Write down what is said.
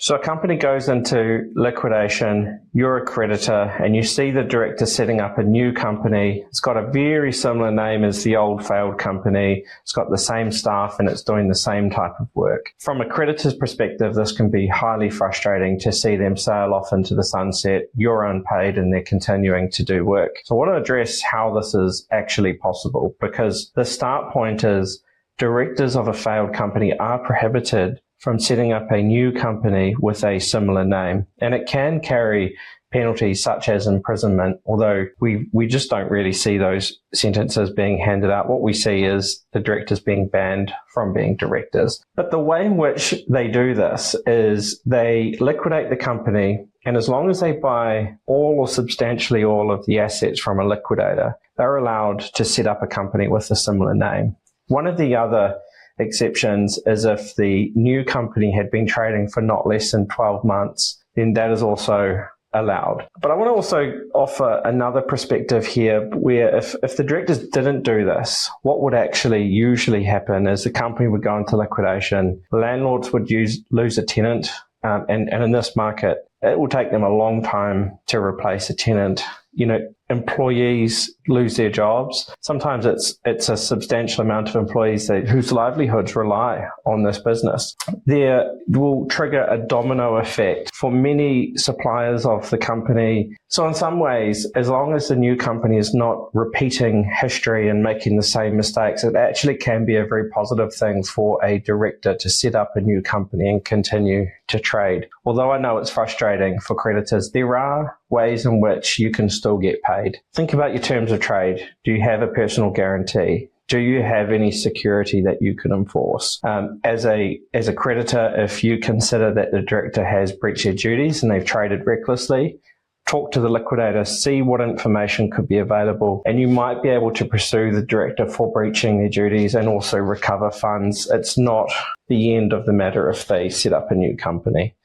So a company goes into liquidation, you're a creditor, and you see the director setting up a new company. It's got a very similar name as the old failed company. It's got the same staff and it's doing the same type of work. From a creditor's perspective, this can be highly frustrating to see them sail off into the sunset. You're unpaid and they're continuing to do work. So I want to address how this is actually possible, because the start point is directors of a failed company are prohibited from setting up a new company with a similar name. And it can carry penalties such as imprisonment, although we just don't really see those sentences being handed out. What we see is the directors being banned from being directors. But the way in which they do this is they liquidate the company, and as long as they buy all or substantially all of the assets from a liquidator, they're allowed to set up a company with a similar name. One of the other exceptions is if the new company had been trading for not less than 12 months, then that is also allowed. But I want to also offer another perspective here where if the directors didn't do this, what would actually usually happen is the company would go into liquidation, landlords would lose a tenant, and in this market, it will take them a long time to replace a tenant. You know, employees lose their jobs. Sometimes it's a substantial amount of employees whose livelihoods rely on this business. There will trigger a domino effect for many suppliers of the company. So in some ways, as long as the new company is not repeating history and making the same mistakes, it actually can be a very positive thing for a director to set up a new company and continue to trade. Although I know it's frustrating for creditors, there are ways in which you can still get paid. Think about your terms of trade. Do you have a personal guarantee? Do you have any security that you can enforce? As a creditor, if you consider that the director has breached their duties and they've traded recklessly, talk to the liquidator, see what information could be available, and you might be able to pursue the director for breaching their duties and also recover funds. It's not the end of the matter if they set up a new company.